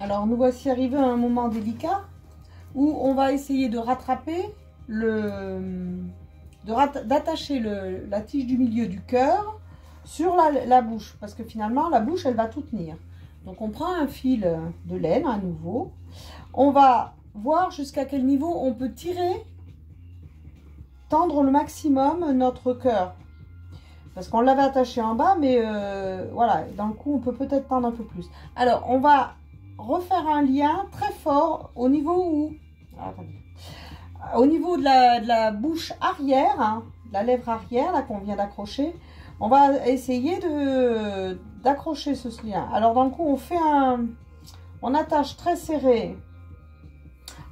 Alors, nous voici arrivés à un moment délicat où on va essayer de rattraper d'attacher la tige du milieu du cœur sur la bouche, parce que finalement, la bouche, elle va tout tenir. Donc, on prend un fil de laine à nouveau. On va voir jusqu'à quel niveau on peut tirer, tendre le maximum notre cœur. Parce qu'on l'avait attaché en bas, mais voilà, dans le coup, on peut peut-être tendre un peu plus. Alors, on va refaire un lien très fort au niveau où... Au niveau de la bouche arrière, hein, la lèvre arrière, là, qu'on vient d'accrocher, on va essayer d'accrocher ce lien. Alors, dans le coup, on attache très serré,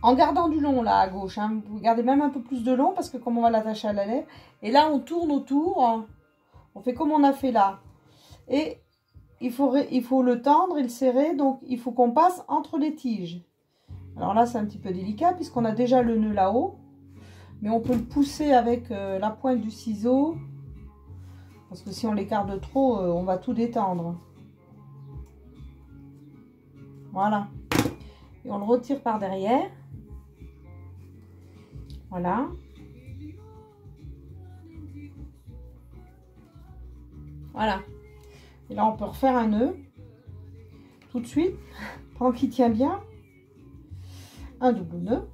en gardant du long, là, à gauche. Hein. Vous gardez même un peu plus de long, parce que comme on va l'attacher à la lèvre, et là, on tourne autour, hein. On fait comme on a fait là. Et il faut le tendre et le serrer. Donc, il faut qu'on passe entre les tiges. Alors là, c'est un petit peu délicat puisqu'on a déjà le nœud là-haut. Mais on peut le pousser avec la pointe du ciseau. Parce que si on l'écarte trop, on va tout détendre. Voilà. Et on le retire par derrière. Voilà. Voilà. Et là, on peut refaire un nœud tout de suite, pendant qu'il tient bien. Un double nœud.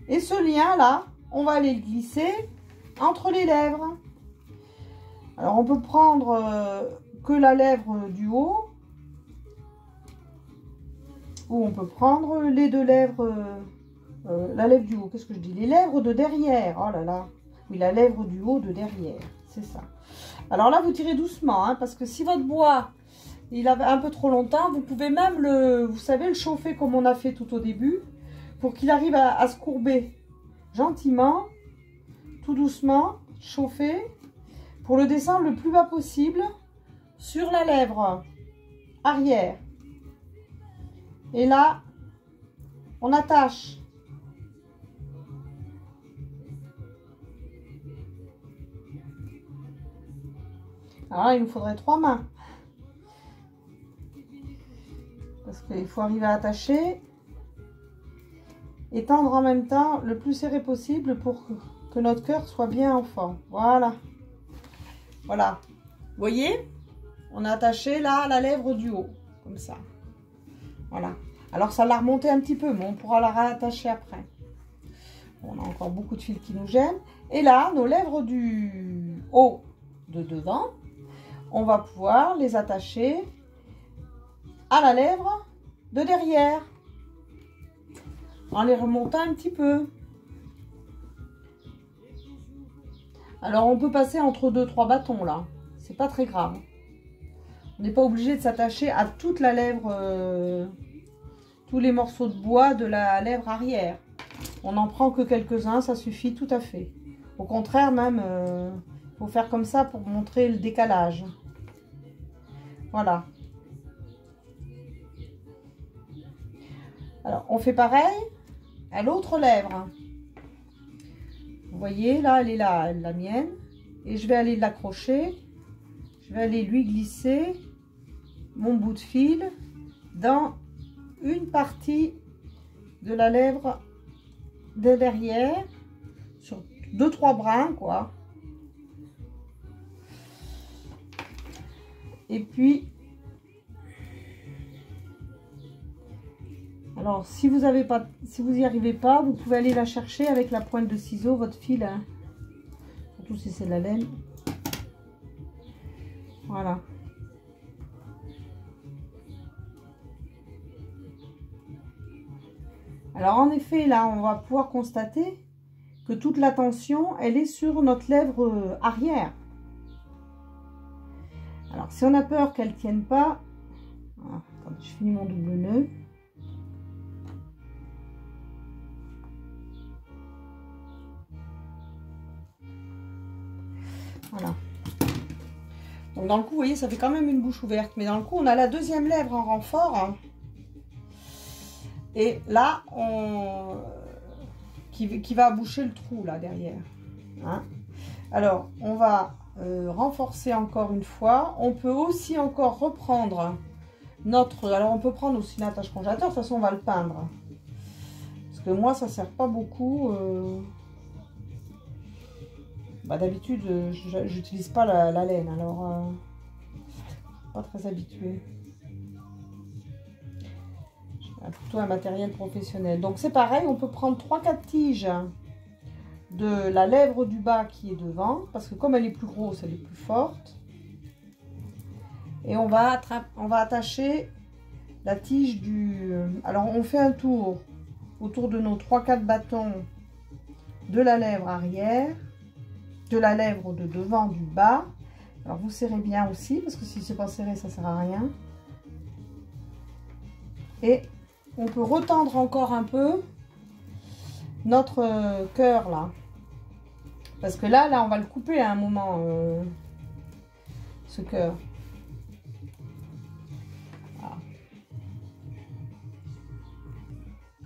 Et ce lien-là, on va aller le glisser entre les lèvres. Alors, on peut prendre que la lèvre du haut. Ou on peut prendre les deux lèvres, la lèvre du haut. Qu'est-ce que je dis? Les lèvres de derrière. Oh là là. Oui, la lèvre du haut de derrière. C'est ça. Alors là, vous tirez doucement, hein, parce que si votre bois, il a un peu trop longtemps, vous pouvez même vous savez, le chauffer comme on a fait tout au début, pour qu'il arrive à se courber gentiment, tout doucement, chauffer, pour le descendre le plus bas possible sur la lèvre arrière. Et là, on attache. Alors là, il nous faudrait 3 mains. Parce qu'il faut arriver à attacher et tendre en même temps le plus serré possible pour que notre cœur soit bien en forme. Voilà. Voilà. Vous voyez? On a attaché là la lèvre du haut. Comme ça. Voilà. Alors ça l'a remonté un petit peu, mais on pourra la rattacher après. On a encore beaucoup de fils qui nous gênent. Et là, nos lèvres du haut de devant, on va pouvoir les attacher à la lèvre de derrière en les remontant un petit peu. Alors on peut passer entre 2-3 bâtons là, c'est pas très grave. On n'est pas obligé de s'attacher à toute la lèvre, tous les morceaux de bois de la lèvre arrière. On n'en prend que quelques-uns, ça suffit tout à fait. Au contraire même, faut faire comme ça pour montrer le décalage. Voilà. Alors, on fait pareil à l'autre lèvre. Vous voyez, là, elle est là, la mienne. Et je vais aller l'accrocher. Je vais aller lui glisser mon bout de fil dans une partie de la lèvre de derrière, sur 2-3 brins, quoi. Et puis, alors si vous n'y arrivez pas, vous pouvez aller la chercher avec la pointe de ciseau, votre fil, hein. Surtout si c'est de la laine. Voilà. Alors en effet, là, on va pouvoir constater que toute la tension, elle est sur notre lèvre arrière. Alors, si on a peur qu'elle ne tienne pas, attendez, je finis mon double nœud. Voilà. Donc, dans le coup, vous voyez, ça fait quand même une bouche ouverte. Mais dans le coup, on a la deuxième lèvre en renfort. Hein. Et là, qui va boucher le trou, là, derrière. Hein. Alors, on va renforcer encore une fois. On peut aussi encore reprendre notre... Alors, on peut prendre aussi une attache congélateur. De toute façon, on va le peindre. Parce que moi, ça ne sert pas beaucoup. Bah, d'habitude, j'utilise pas la laine. Alors, pas très habituée. Plutôt un matériel professionnel. Donc, c'est pareil. On peut prendre 3-4 tiges de la lèvre du bas qui est devant. Parce que comme elle est plus grosse, elle est plus forte. Et on va attacher la tige du... Alors, on fait un tour autour de nos 3-4 bâtons de la lèvre arrière, de la lèvre de devant du bas. Alors, vous serrez bien aussi, parce que si c'est pas serré, ça sert à rien. Et on peut retendre encore un peu notre cœur, là. Parce que là, on va le couper à un moment, ce cœur.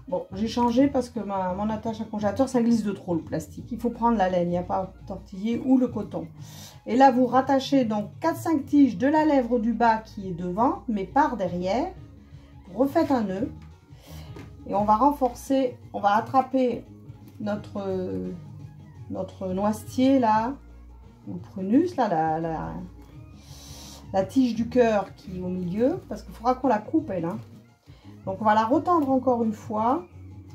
Bon, j'ai changé parce que mon attache à congélateur, ça glisse de trop le plastique. Il faut prendre la laine, il n'y a pas tortiller ou le coton. Et là, vous rattachez donc 4-5 tiges de la lèvre du bas qui est devant, mais par derrière. Vous refaites un nœud. Et on va renforcer, on va attraper notre noisetier là, ou le prunus, là, la tige du cœur qui est au milieu, parce qu'il faudra qu'on la coupe elle. Hein. Donc on va la retendre encore une fois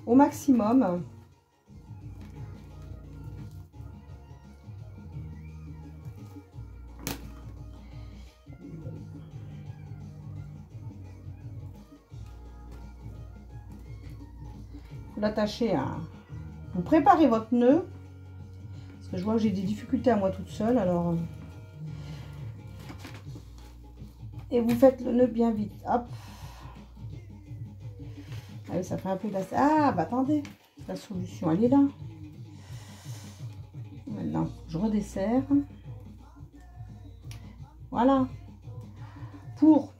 au maximum. Vous l'attachez à... Vous préparez votre nœud. Parce que je vois que j'ai des difficultés à moi toute seule. Alors... Et vous faites le nœud bien vite. Hop. Ah oui, ça fait un peu d'élastique. Ah, bah attendez. La solution, elle est là. Maintenant, je redesserre. Voilà. Pour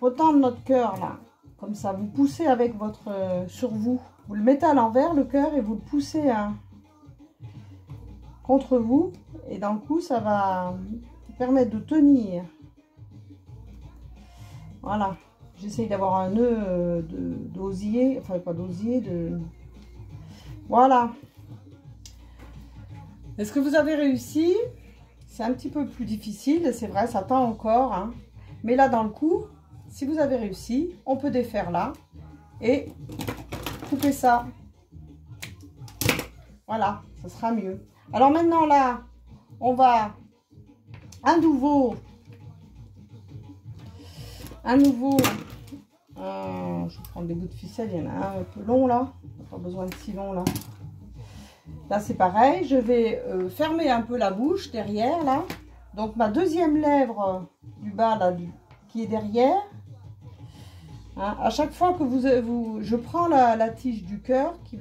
retendre notre cœur là, comme ça, vous poussez avec votre sur vous. Vous le mettez à l'envers, le cœur, et vous le poussez contre vous. Et d'un coup, ça va permettre de tenir. Voilà. J'essaye d'avoir un nœud d'osier, enfin pas d'osier, de... Voilà. Est-ce que vous avez réussi? C'est un petit peu plus difficile, c'est vrai, ça tend encore. Hein. Mais là, dans le coup, si vous avez réussi, on peut défaire là et couper ça. Voilà, ça sera mieux. Alors maintenant, là, on va à nouveau... je vais prendre des bouts de ficelle, il y en a un peu long là, pas besoin de si long là. Là c'est pareil, je vais fermer un peu la bouche derrière là. Donc ma deuxième lèvre du bas là, qui est derrière. Hein, à chaque fois que je prends la tige du cœur qui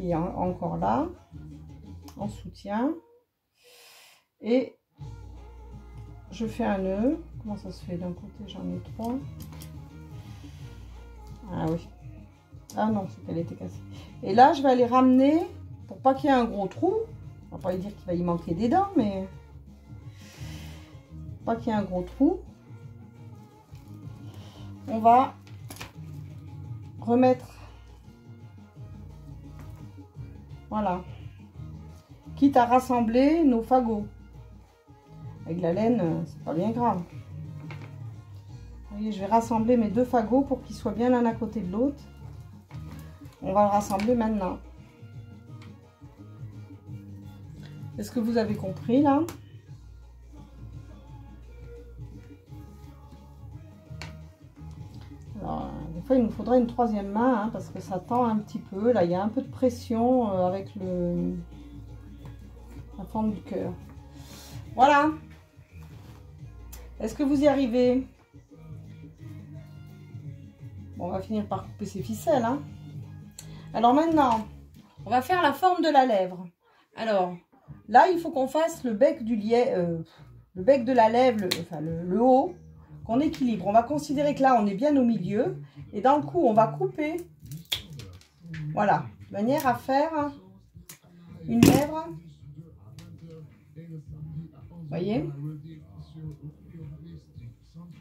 est encore là, en soutien. Et je fais un nœud. Comment ça se fait d'un côté? J'en ai 3. Ah oui. Ah non, c'est qu'elle était cassée. Et là, je vais aller ramener, pour pas qu'il y ait un gros trou. On va pas lui dire qu'il va y manquer des dents, mais... Pas qu'il y ait un gros trou. On va remettre... Voilà. Quitte à rassembler nos fagots. Avec la laine, c'est pas bien grave. Vous voyez, je vais rassembler mes 2 fagots pour qu'ils soient bien l'un à côté de l'autre. On va le rassembler maintenant. Est-ce que vous avez compris là? Alors, des fois, il nous faudrait une 3e main hein, parce que ça tend un petit peu. Là, il y a un peu de pression avec la forme du cœur. Voilà. Est-ce que vous y arrivez? Bon, on va finir par couper ces ficelles. Hein. Alors maintenant, on va faire la forme de la lèvre. Alors, là, il faut qu'on fasse le bec du le bec de la lèvre, le haut, qu'on équilibre. On va considérer que là, on est bien au milieu. Et dans le coup, on va couper. Voilà, de manière à faire une lèvre. Vous voyez?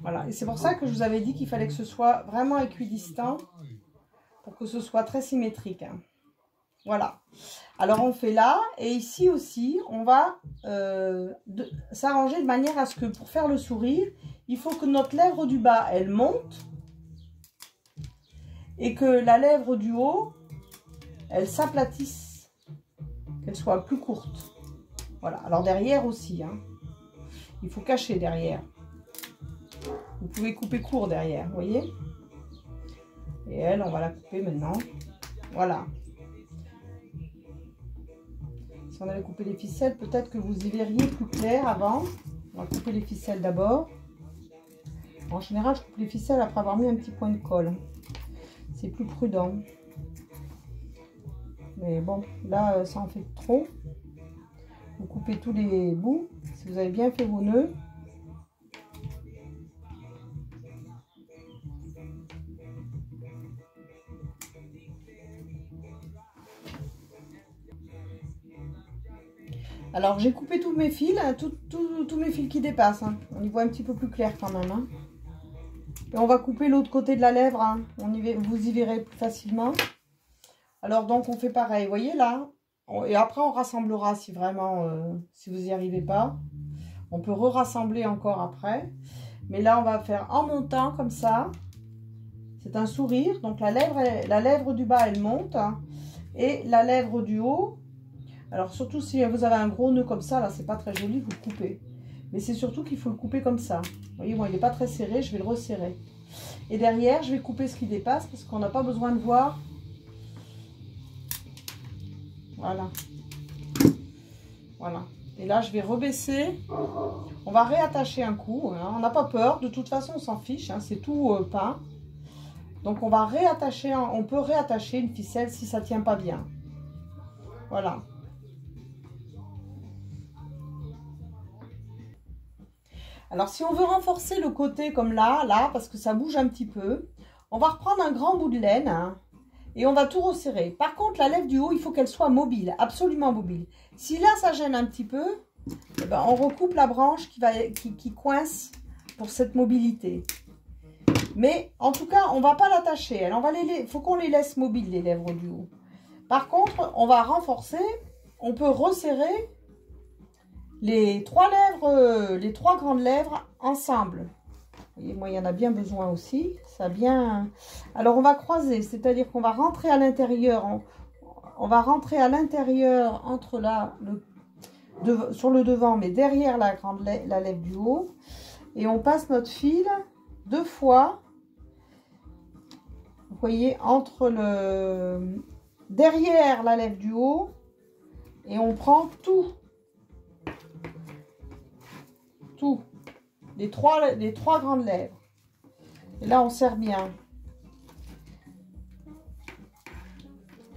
Voilà, et c'est pour ça que je vous avais dit qu'il fallait que ce soit vraiment équidistant pour que ce soit très symétrique. Hein. Voilà. Alors on fait là, et ici aussi, on va s'arranger de manière à ce que pour faire le sourire, il faut que notre lèvre du bas, elle monte, et que la lèvre du haut, elle s'aplatisse, qu'elle soit plus courte. Voilà, alors derrière aussi, hein. Il faut cacher derrière. Vous pouvez couper court derrière, vous voyez? Et elle, on va la couper maintenant. Voilà. Si on avait coupé les ficelles, peut-être que vous y verriez plus clair avant. On va couper les ficelles d'abord. En général, je coupe les ficelles après avoir mis un petit point de colle. C'est plus prudent. Mais bon, là, ça en fait trop. Vous coupez tous les bouts. Si vous avez bien fait vos nœuds. Alors j'ai coupé tous mes fils, tous mes fils qui dépassent. Hein. On y voit un petit peu plus clair quand même. Hein. Et on va couper l'autre côté de la lèvre. Hein. Vous y verrez plus facilement. Alors donc on fait pareil, vous voyez là. Et après on rassemblera si vraiment, si vous n'y arrivez pas. On peut rassembler encore après. Mais là on va faire en montant comme ça. C'est un sourire. Donc la lèvre du bas elle monte. Hein. Et la lèvre du haut. Alors surtout si vous avez un gros nœud comme ça, là c'est pas très joli, vous le coupez. Mais c'est surtout qu'il faut le couper comme ça. Vous voyez, moi il n'est pas très serré, je vais le resserrer. Et derrière, je vais couper ce qui dépasse parce qu'on n'a pas besoin de voir. Voilà. Voilà. Et là je vais rebaisser. On va réattacher un coup. Hein. On n'a pas peur, de toute façon on s'en fiche, hein. C'est tout peint. Donc on va réattacher, on peut réattacher une ficelle si ça ne tient pas bien. Voilà. Alors, si on veut renforcer le côté comme là, parce que ça bouge un petit peu, on va reprendre un grand bout de laine hein, et on va tout resserrer. Par contre, la lèvre du haut, il faut qu'elle soit mobile, absolument mobile. Si là, ça gêne un petit peu, eh ben, on recoupe la branche qui coince pour cette mobilité. Mais en tout cas, on ne va pas l'attacher. Il faut qu'on les laisse mobiles, les lèvres du haut. Par contre, on va renforcer, on peut resserrer les trois grandes lèvres ensemble. Vous voyez, moi, il y en a bien besoin aussi. Ça bien. Alors, on va croiser, c'est-à-dire qu'on va rentrer à l'intérieur. On va rentrer à l'intérieur entre sur le devant, mais derrière la lèvre du haut. Et on passe notre fil 2 fois. Vous voyez, derrière la lèvre du haut. Et on prend tout. Les trois grandes lèvres. Et là, on serre bien.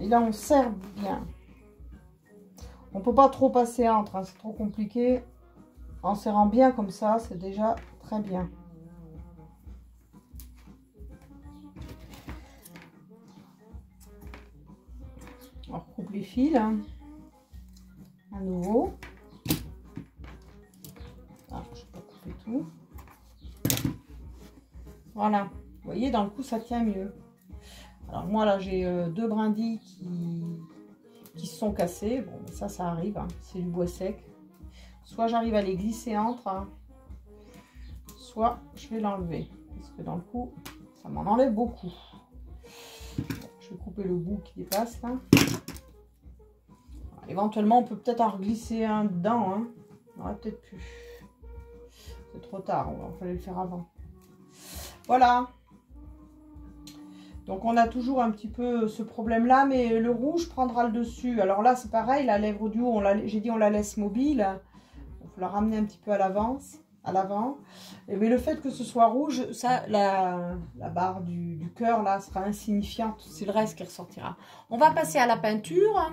Et là, on serre bien. On peut pas trop passer entre, hein, c'est trop compliqué. En serrant bien comme ça, c'est déjà très bien. On recoupe les fils. Hein, à nouveau. Tout. Voilà, vous voyez, dans le coup ça tient mieux. Alors moi là j'ai 2 brindilles qui se sont cassées. Bon, ça arrive, hein. C'est du bois sec. Soit j'arrive à les glisser entre, hein, soit je vais l'enlever. Parce que dans le coup, ça m'en enlève beaucoup. Bon, je vais couper le bout qui dépasse là. Alors, éventuellement, on peut peut-être en glisser un dedans. Hein. On aurait peut-être pu. C'est trop tard, il fallait le faire avant. Voilà. Donc on a toujours un petit peu ce problème là, mais le rouge prendra le dessus. Alors là c'est pareil, la lèvre du haut, j'ai dit on la laisse mobile. Il faut la ramener un petit peu à l'avant. Mais le fait que ce soit rouge, ça, la barre du cœur là sera insignifiante. C'est le reste qui ressortira. On va passer à la peinture.